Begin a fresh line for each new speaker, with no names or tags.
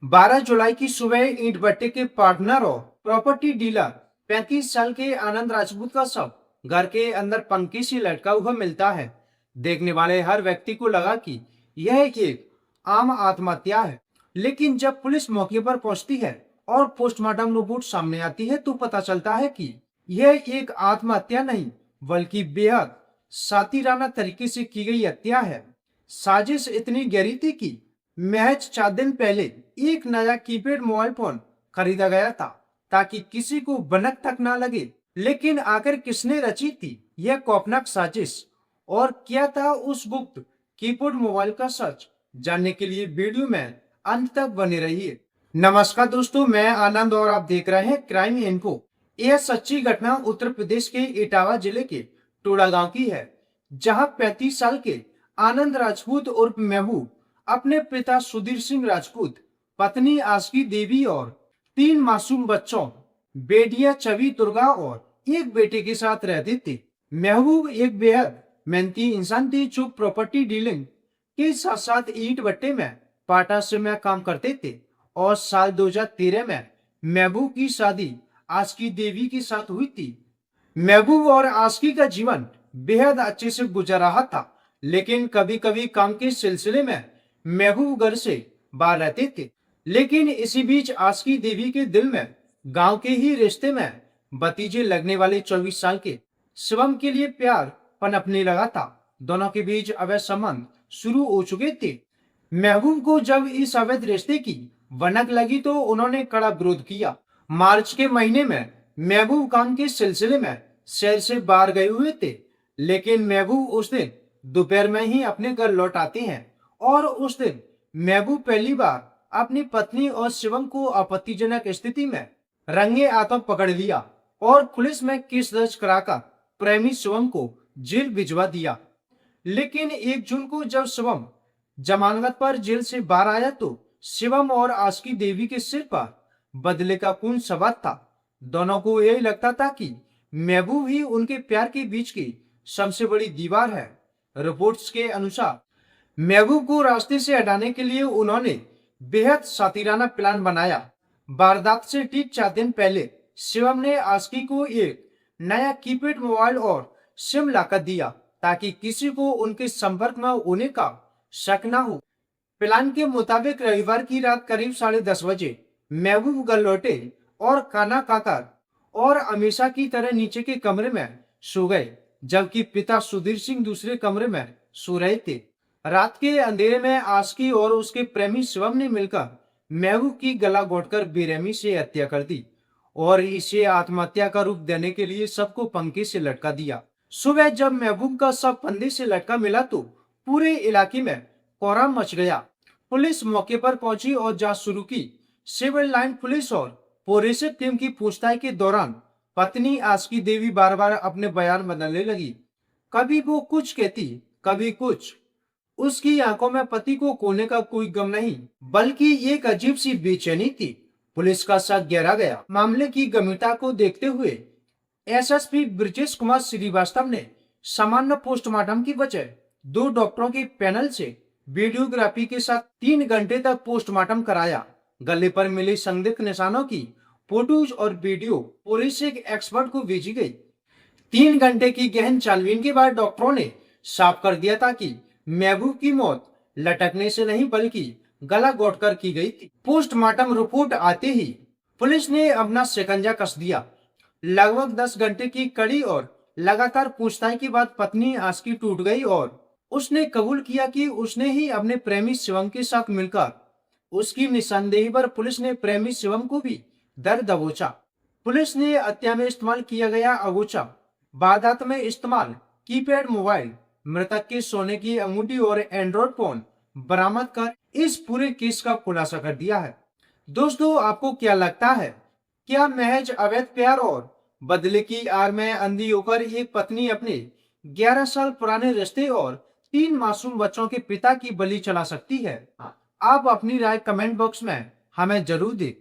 12 जुलाई की सुबह ईंट भट्टे के पार्टनर और प्रॉपर्टी डीलर 35 साल के आनंद राजपूत का शव घर के अंदर पंखे से लटका हुआ मिलता है। देखने वाले हर व्यक्ति को लगा कि यह एक आम आत्महत्या है, लेकिन जब पुलिस मौके पर पहुंचती है और पोस्टमार्टम रिपोर्ट सामने आती है तो पता चलता है कि यह एक आत्महत्या नहीं बल्कि बेहद सातिराना तरीके से की गई हत्या है। साजिश इतनी गहरी थी कि महज 4 दिन पहले एक नया कीपैड मोबाइल फोन खरीदा गया था ताकि किसी को भनक तक ना लगे। लेकिन आखिर किसने रची थी यह खौफनाक साजिश और क्या था उस गुप्त कीपैड मोबाइल का सच? जानने के लिए वीडियो में अंत तक बने रहिए। नमस्कार दोस्तों, मैं आनंद और आप देख रहे हैं क्राइम इन्फो। यह सच्ची घटना उत्तर प्रदेश के इटावा जिले के टोड़ा गांव की है, जहां 35 साल के आनंद राजपूत उर्फ महबूब अपने पिता सुधीर सिंह राजपूत, पत्नी आस्की देवी और 3 मासूम बच्चों बेटियां छवि दुर्गा और एक बेटे के साथ रहते थे। महबूब एक बेहद मेहनती इंसान थे जो प्रॉपर्टी डीलिंग के साथ साथ ईंट भट्टे में पार्टनरशिप में काम करते थे और साल 2013 में महबूब की शादी आस्की देवी के साथ हुई थी। महबूब और आस्की का जीवन बेहद अच्छे से गुजर रहा था, लेकिन कभी कभी काम के सिलसिले में महबूब घर से बाहर रहते थे। लेकिन इसी बीच आस्की देवी के दिल में गांव के ही रिश्ते में भतीजे लगने वाले 24 साल के शिवम के लिए प्यार पनपने लगा था। दोनों के बीच अवैध संबंध शुरू हो चुके थे। महबूब को जब इस अवैध रिश्ते की भनक लगी तो उन्होंने कड़ा विरोध किया। मार्च के महीने में महबूब काम के सिलसिले में शहर से बाहर गए हुए थे, लेकिन महबूब उस दिन दोपहर में ही अपने घर लौट आते हैं और उस दिन महबूब पहली बार अपनी पत्नी और शिवम को आपत्तिजनक स्थिति में रंगे हाथों पकड़ लिया और पुलिस में केस दर्ज कराकर प्रेमी शिवम को जेल भिजवा दिया। लेकिन 1 जून को जब शिवम जमानत पर जेल से बाहर आया तो शिवम और आस्की देवी के सिर पर बदले का खून सवार था। दोनों को यही लगता था कि महबूब ही उनके प्यार के बीच की सबसे बड़ी दीवार है। रिपोर्ट्स के अनुसार महबूब को रास्ते से हटाने के लिए उन्होंने बेहद सातिराना प्लान बनाया। वारदात से ठीक 4 दिन पहले शिवम ने आस्की को एक नया कीपैड मोबाइल और सिम लाकर दिया ताकि किसी को उनके संपर्क में होने का शक न हो। प्लान के मुताबिक रविवार की रात करीब 10:30 बजे महबूब घर लौटे और खाना खाकर और हमेशा की तरह नीचे के कमरे में सो गए, जबकि पिता सुधीर सिंह दूसरे कमरे में सो रहे थे। रात के अंधेरे में आस्की और उसके प्रेमी शिवम ने मिलकर महबूब की गला घोंटकर बेरहमी से हत्या कर दी और इसे आत्महत्या का रूप देने के लिए सबको पंखे से लटका दिया। सुबह जब महबूब का शव फंदे से लटका मिला तो पूरे इलाके में कोहराम मच गया। पुलिस मौके पर पहुंची और जांच शुरू की। सिविल लाइन पुलिस और फोरेंसिक टीम की पूछताछ के दौरान पत्नी आस्की देवी बार बार अपने बयान बदलने लगी। कभी वो कुछ कहती, कभी कुछ। उसकी आंखों में पति को खोने का कोई गम नहीं, बल्कि एक अजीब सी बेचैनी थी। पुलिस का शक गहरा गया। मामले की गंभीरता को देखते हुए एसएसपी ब्रजेश कुमार श्रीवास्तव ने सामान्य पोस्टमार्टम की बजाय 2 डॉक्टरों के पैनल से वीडियोग्राफी के साथ 3 घंटे तक पोस्टमार्टम कराया। गले पर मिले संदिग्ध निशानों की फोटोज और वीडियो फोरेंसिक एक्सपर्ट को भेजी गई। 3 घंटे की गहन छानबीन के बाद डॉक्टरों ने साफ कर दिया था कि महबूब की मौत लटकने से नहीं बल्कि गला घोंटकर की गई थी। पोस्टमार्टम रिपोर्ट आते ही पुलिस ने अपना शिकंजा कस दिया। लगभग 10 घंटे की कड़ी और लगातार पूछताछ के बाद पत्नी आस्की टूट गई और उसने कबूल किया कि उसने ही अपने प्रेमी शिवम के साथ मिलकर उसकी निशानदेही पर पुलिस ने प्रेमी शिवम को भी दर दबोचा। पुलिस ने हत्या में इस्तेमाल किया गया अगोचा, वारदात में इस्तेमाल कीपैड मोबाइल, मृतक के सोने की अंगूठी और एंड्रॉइड फोन बरामद कर इस पूरे केस का खुलासा कर दिया है। दोस्तों, आपको क्या लगता है? क्या महज अवैध प्यार और बदले की आड़ में अंधी होकर एक पत्नी अपने 11 साल पुराने रिश्ते और 3 मासूम बच्चों के पिता की बलि चढ़ा सकती है? आप अपनी राय कमेंट बॉक्स में हमें जरूर दें।